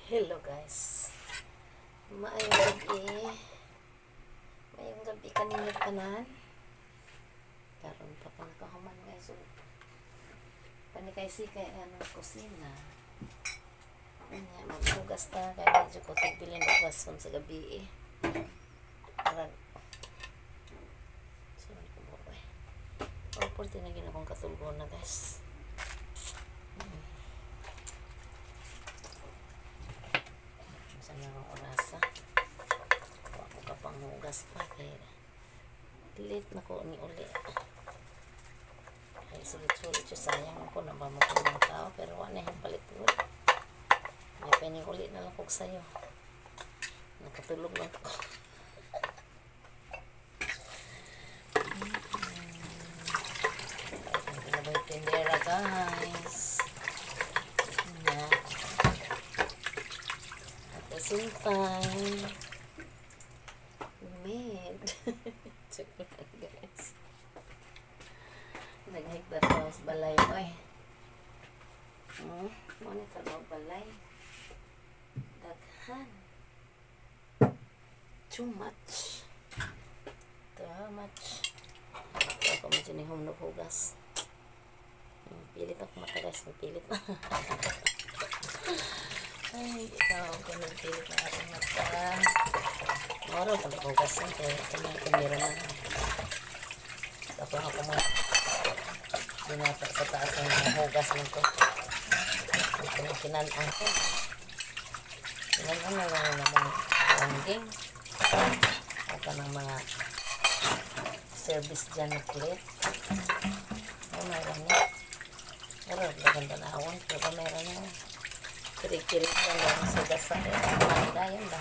Hello guys. Maayong gabi. Maayong gabi kanina tanan. Karon pa ko nakahuman guys. So, panikay si kay kusina. Anya maghugas ta kay medyo ko tigbilin bugas sa gabi Aran. Sorry ko boy. Purti na ginakong katulgo na guys. Ang orasa ako ka panghugas pa kaya late na ko ni uli ay sulit-sulit siya sayang ako na ba ng tao pero wala yung palit ulit may pening uli na lang kog sayo nakatulog lang ako ang pinabay tindera guys same time made check lang guys naghigda pa sa balay oy muna sa mga balay daghan too much ako medyo ni humnog hugas pilit ako mata guys pilit na ay, ikaw ko nagpilit na aking mata. Moro, pag-ugas na. Kaya kumira na. Tapos ako mo binata sa taas ng hugas nito. Kinanang ko. Kinanang na lang naman langging. Ito ng mga service dyan na plate. Ay, mayroon niya. Moro, maganda na awon. Pero mayroon niya. Kirig-kirig lang sa gasa dayan ba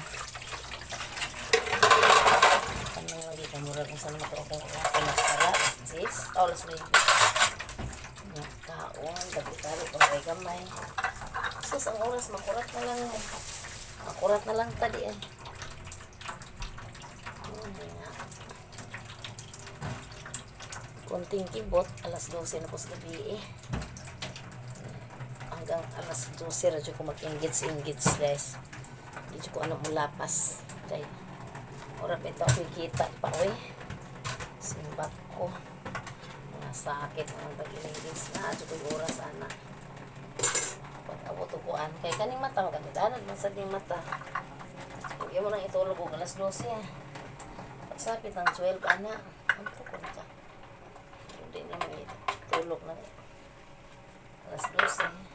kami lagi kamurag kung saan matuokong pinagkara sis olas may kaon dagitali kung may gamay sus ang oras makurat na lang tadi konting kibot alas 12 na po sa gabi hanggang alas 12 radyo ko mag-engage guys hindi ko ano mulapas kaya orap ito ako kita pa simbat ko mga sakit mga pag-engage na radyo ko oras ana pag-abot upuan kaya kaning matang kamidanan man sa ding mata hindi mo nang itulog og alas 12 pagsapit ng 12 ana ang tukon ka hindi naman itulog na alas 12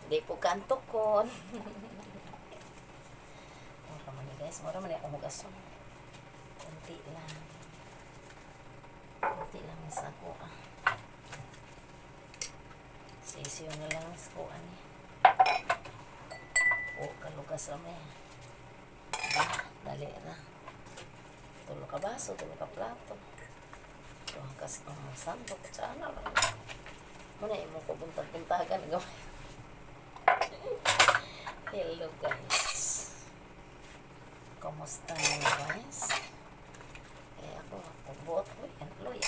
hindi po kantok ko mura man guys mura man ako hugason kunti lang isa ko sisiyo na lang is ko kalugas ramay dali na tulo ka baso tulo ka plato kasi kung sandok sana lang muna mo ko buntag-buntagan gawin. Hello guys. Kumusta niyo guys? Ako buot ko yan. Loy.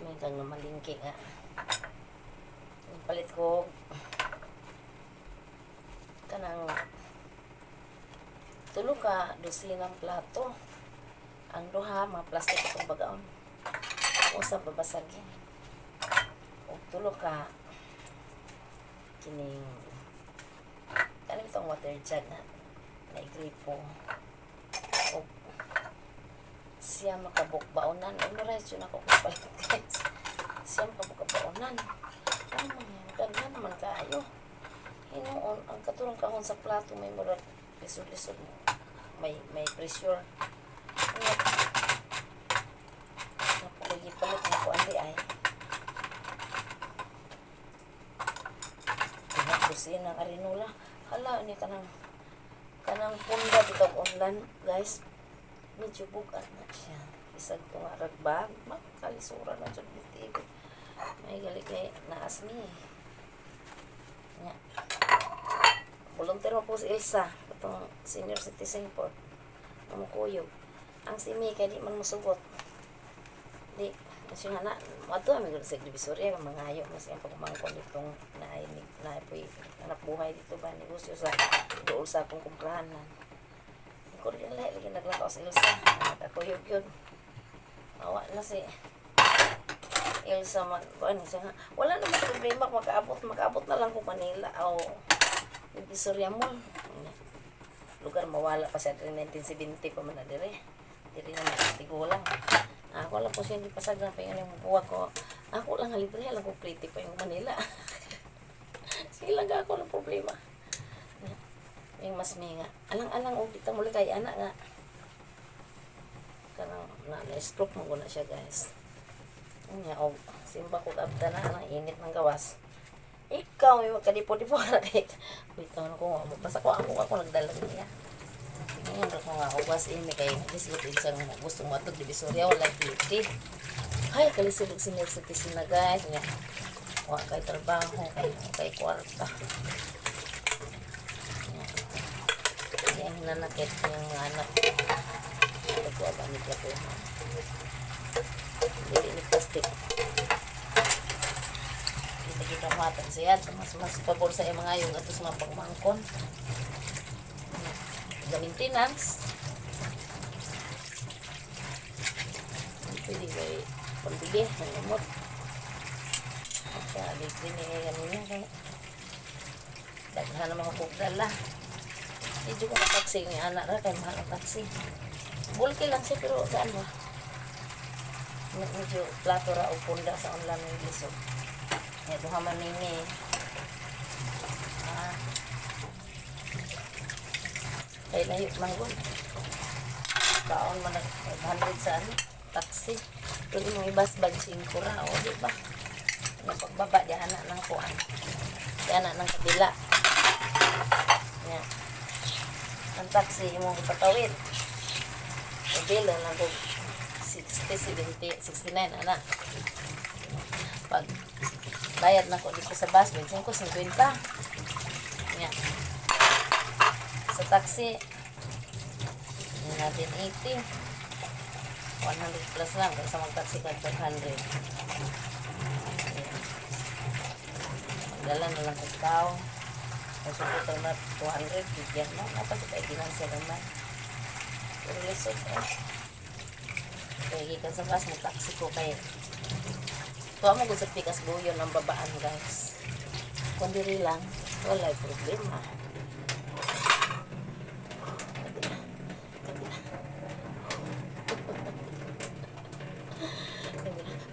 May kang namalingki nga. Palit ko kanang tulo ka dosinang plato. Ang duha mga plastic itong bagaon. Usap babasagin. Tulo ka kining kanang itong water jug na naigripo o siya makabukbaonan memorized yun ako kapalit guys siya makabukbaonan daghan naman kayo hinuon ang katulong kahon sa plato may murag lisod-lisod may pressure napagipalit na ko andi ay kusina ng arinola hala ni kanang punda dito online guys medyo bugat na siya isag ko nga ragbag makalisura na dyan TV may gali kay naasmi volunteer mo po si Elsa itong senior citizen po namukuyog ang si Mika di man musugot di Kasi nga na, mato kami gusto sa Divisoria, mga ayo, mas yung pagmangkon ditong naipoy, anak buhay dito ba, negosyo sa dool sa akong kumprahanan. Ko rin lahat, lagi naglakaw sa Ilsa, nakakuyog yun. Awa na si Ilsa man, ano siya nga, wala naman problema, mag-abot na lang ko Manila, o Divisoria Mall. Lugar mawala pa sa 1970 pa man na dire. Diri na matigulang. Ako lang po siya hindi pasagang pa yung buwag ko. Ako lang libre lang ko pretty pa yung Manila. Sige lang ako ng problema. Yung mas may nga. Alang-alang o dito muli kay anak nga. Karang na-stroke mo ko na siya guys. Nga o simba ko abda na init ng gawas. Ikaw may magkadipo-dipo na kay. Bitaw na ko nga. Basta ko ako nagdala niya. Ngayon ko nga uwas ini kay isip isang gusto mo atog Divisoria wala kiti. Hay kalisod sinercity na guys nya. Wa kay trabaho kay kwarta. Yan nanakit yung anak. Ito ko ba ni ko. Dili ni plastic. Kita matan siya mas pabor sa mga yung atos mga pagmangkon. The maintenance. Pwede kayo pambili ng umot. At libre niya yan niya. Daghan naman ako dala. Medyo ko na-taxi yung anak na kaya mahal ang taxi. Bulky lang siya pero saan ba? Medyo plato ra o punda sa online ng lisod. Ito haman nini. Kaya na yung manggon. Baon mo na 500 sa taxi. Pwede mo ibasbag 5 ra. O diba? Yung pagbaba, di anak ng kuan. Di anak ng kabila. Yan. Ang taxi mo ipatawid. Kabila lang ko 60, 70, 69 anak. Pag bayad na ko dito sa bus, 25, 50. Yan. Sa taxi, yun natin 80. 100 plus lang. Kaysa mag-taxi ka 500. Magdala na lang sa tao. Kung subutan na 200, bigyan mo. Napasok ay ginansya naman. Pero lisod eh. Kaya gikan sa bus, mag-taxi ko kay tuwa mo kung sa pikas buyon ang babaan guys. Kung diri lang, wala problema.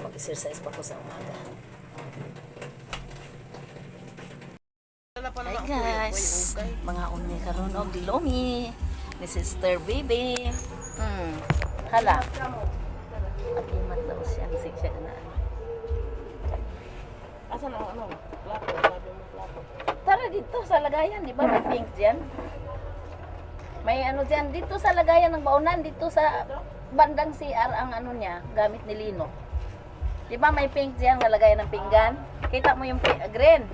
Mag-exercise pa ko sa umaga. Hi guys, mga unmi karon og dilongi ni Sister Baby. Hala. At imat daw siya ang siksya na. Asan ang ano? Plato, sabi mo plato. Tara dito sa lagayan, di ba may pink diyan? May ano diyan dito sa lagayan ng baunan, dito sa bandang CR ang ano niya, gamit ni Lino. Di ba may pink diyan, nalagay ng pinggan? Kita mo yung green.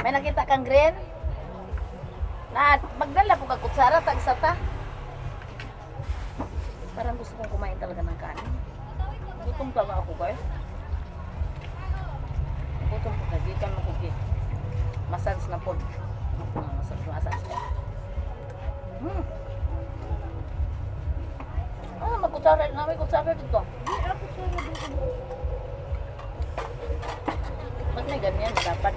May nakita kang green? Na magdala ko kag kutsara tag sa ta. Parang gusto kong kumain talaga ng kanin. Gutom pa ba ako, guys? Gutom ko kay gikan mo kugi. Massage na pod. Massage. Magkutsara na may kutsara dito. Ba't may ganyan dapat?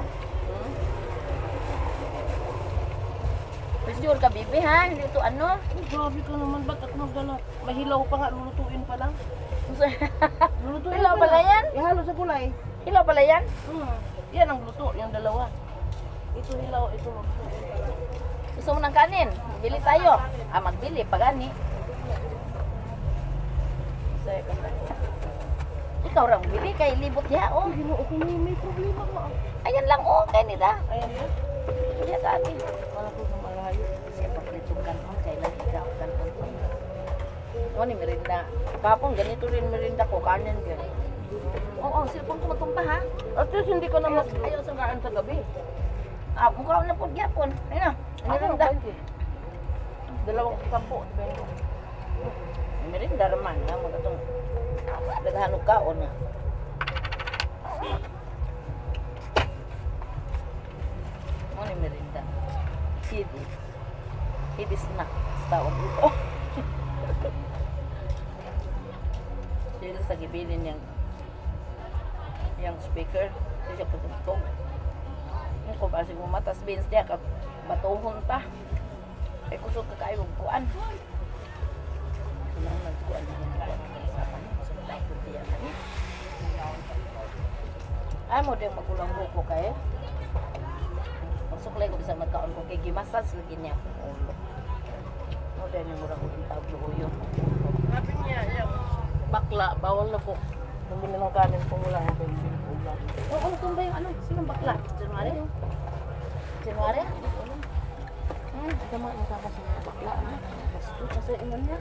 Sure ka bibi ha, hindi ito ano? Grabe ka naman, ba't at magdala? Mahilaw pa nga, lulutuin pa lang. Lulutuin Hilaw pala yan? Ihalo sa gulay. Hilaw pala yan? Yan ang luto, yung dalawa. Ito hilaw, ito maglutuin pa lang. Gusto mo ng kanin? Bili tayo. Magbili, pagani. Ikaw lang bili kay libot ya, oh. Ginoo ko may problema ko. Ayan lang, oh, kay nila. Ayan na. Iya sa atin. Wala ko na malayo. Siya pa pritong kanon, kay lagi ka kanon. O ni merinda. Kapong ganito rin merinda ko, kanin din. Oo, cellphone ko matumpa ha. At least hindi ka na ayaw sa kaan sa gabi. Mukha na po gyapon. Ayun na, Ano merinda. ba yun? Dalawang kampo. Merinda raman nga mo katong naghanog kaon nga. Mo ni merinda. Hidi. Hidi snack sa taon ito. Sila sa gibilin yung speaker. Siya patugtog. Yung ko ba mo matas beans diya ka batuhon pa. Ay kusog ka kayo kuan. Nang nagkuan yung kuan sa kanya. So like ko diyan ani. Ay mo din magulang buko kay. Masuklay ko bisa magkaon ko kay gimasas lagi niya akong ulo. Mo din yung murang tablo uyo. Sabi niya, yung bakla, bawal na po. Bumili ng kanin po mula ang baby. Oo, kung ba yung ano? Sinong bakla? January? January? Tama, masama sa mga bakla. Basto kasi ingon niya.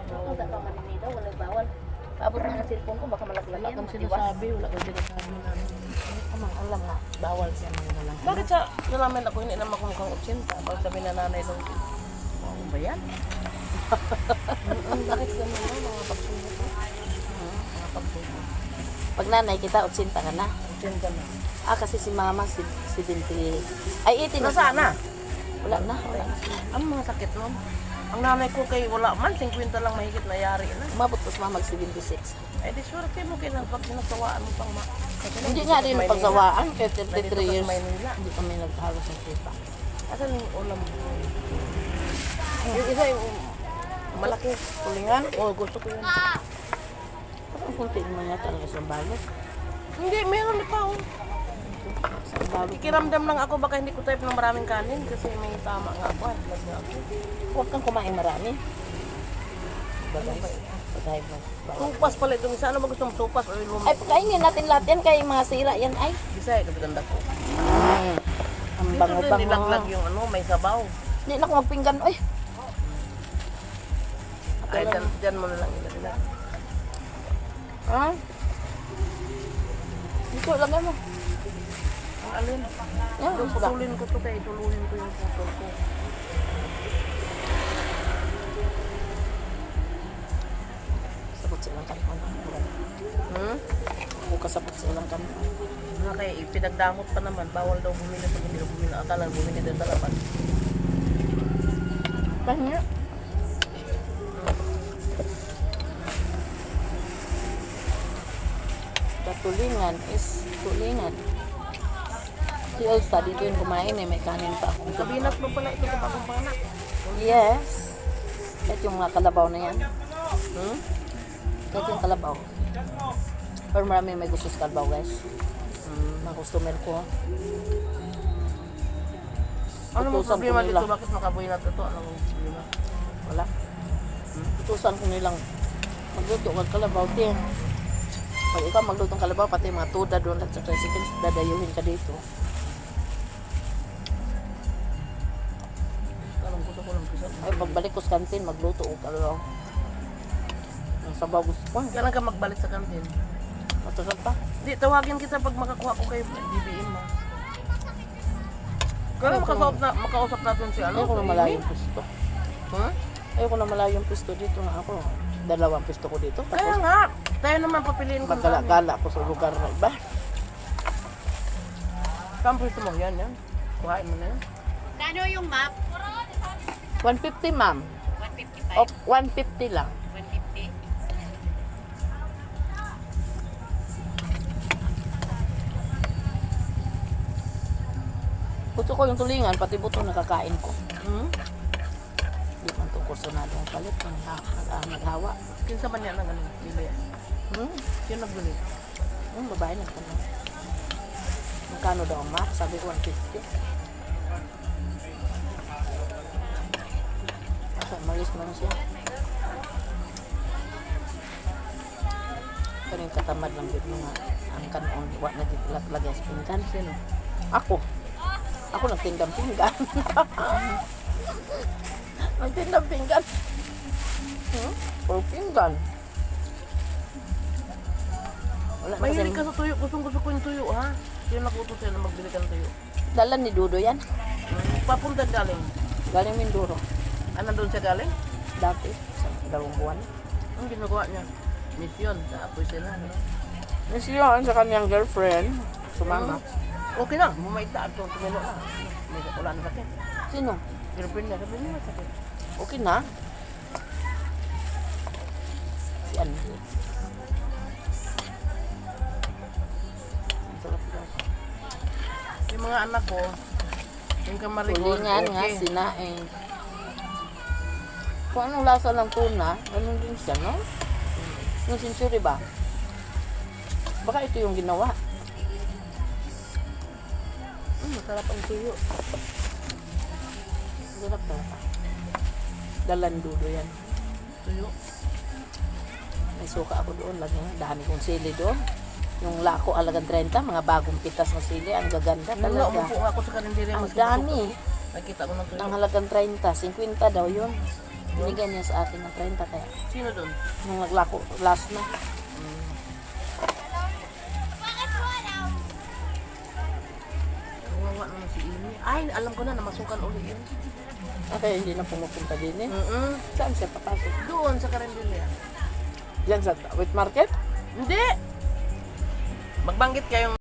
Ang taka maninida, walang bawal. Paabot na ng cellphone ko, baka malaglag Wala yan. kang matiwas. sinasabi, wala kang sinasabi namin. Amang alam nga, bawal siya mga walang. Bakit sa nalaman ako hindi naman kumukhang 80? Bakit sabi na nanay daw? Ano ba yan? Bakit ganun na mga pagsubo ko? Mga pagsubo. Pag nanay kita, 80 ka na. 80 na. Ah, kasi si mama, 70. Ay, 80 na. Nasaan na? Wala na. Wala na. Ang mga sakit nun. Ang nanay ko kay wala man, 50 lang mahigit na yari na. Umabot ko sa mama, 76. Eh di swerte mo kailan pag sinasawaan mo pang Hindi nga din Maynila. pagsawaan, kaya Nandito 33 ka sa years. Maynila. Hindi kami naghalos ng kita. Asan yung ulam mo? Yung isa yung malaki tulingan. Oh, gusto ko yun. Parang kunti naman yata ang isang balot. Hindi, meron pa oh. Isang balot. Ikiramdam lang ako baka hindi ko type ng maraming kanin kasi may tama nga ako. Vlog nga ako. Huwag kang kumain marami. Ano ba Bagay. yun? Bagay mo. Supas pala itong isa. Ano ba gusto mong supas o yung Ay, pagkainin natin lahat yan kay mga sira yan ay. Bisay, kapitanda ko. Ang Dito din bango-bango. nilaglag yung ano, may sabaw. Hindi na ako magpinggan. Uy, Ay, dyan mo na lang ilaglag. ha? Dito, lagay mo. Ang alin? Yan, Yung suga. putulin ko to kaya ituluhin ko yung putol ko. Sabot silang kanon. Bukas sabot silang kanon. Kaya ipinagdamot pa naman. Bawal daw bumili pag hindi daw bumili. Akala bumili din sa laban. Kanya. Tulingan is tulingan. Si Elsa dito yung kumain eh, may kanin pa ako. Kabinat mo pala ito sa bagong panak. Yes. Kahit yung mga kalabaw na yan. Kahit yung kalabaw. Or marami may gusto sa kalabaw guys. Mga customer ko. Ano mo Utusan problema ko nila. dito? Bakit makabuinat ito? Anong problema? Wala. Utusan ko nilang magluto ng kalabaw din. Pag ikaw magluto ng kalabaw, pati mga tuda doon at sa tricycle, dadayuhin ka dito. Anong gusto ko lang pisat? Ay, pagbalik ko sa kantin, magluto ko kalabaw. Ang sabaw gusto ko. Kailan ka magbalik sa kantin? Matagal pa. Di, tawagin kita pag makakuha ko kay BBM ma. Kailan makausap natin si ano? Ayoko na si malayong Amy? pisto. Ha? Ayoko na malayong pisto dito nga ako. Dalawang pisto ko dito. Kaya Tapos nga, tayo naman papiliin kung saan. magkala-gala ko sa lugar na iba. Saan pwesto mo? Yan, yan. Kuhain mo na yan. Kano yung map? 150 ma'am. 155, O, 150 lang. 150. Gusto ko yung tulingan, pati buto nakakain ko. Hmm? Di man itong kursunadong palit. Naghawa. Kinsa man yan ang ano? Bili. Sino nagbili? Yung babae nagtanong. Magkano daw ang map? Sabi ko 150. Asa, malis man siya. Karing katamad lang yun mga ang kanon. Wak na lagay sa pinggan. Sino? Ako. Ako nagtindang pinggan. Nagtindang pinggan. Puro pinggan. Wala na Mahilig kasi. ka sa tuyo. Gusto ko yung tuyo, ha? Sino nakuto sa'yo na magbili ka ng tuyo? Dalan ni Dudo yan. Papunta galing. Galing Mindoro. Ano doon siya galing? Dati. Sa 2 buwan. Ang ginagawa niya, mission sa apoy sila. No? Miss yun sa kanyang girlfriend. Sumama. Okay lang, bumaita at tumelo na. Wala na sakit. Sino? Girlfriend niya, sabi niya sakit. Okay na? Si Andy. Ang sarap yan. Yung mga anak ko, yung kamarigon, Tulingan nga, okay. sinaing. Kung anong lasa ng tuna, ganun din siya, no? Yung century ba? Baka ito yung ginawa. Masarap ang tuyo. Masarap talaga. Dalandudo yan. Tuyo. May suka ako doon. Lagi nga, dami kong sili doon. Yung lako alagang 30, mga bagong pitas ng sili. Ang gaganda Nung talaga. umupo ako sa karinderya, Ang dami. nakita ko ng tuyo. Ang halagang 30, 50 daw yun. Binigyan niya sa akin ng 30 kaya. Sino doon? Nung naglako, last na. Kawawa naman si Amy. Ay, alam ko na, namasukan uli yun. Kaya hindi na pumupunta din eh. Saan siya papasok? Doon sa karinderya. Diyan sa wet market? Hindi! Magbanggit kayong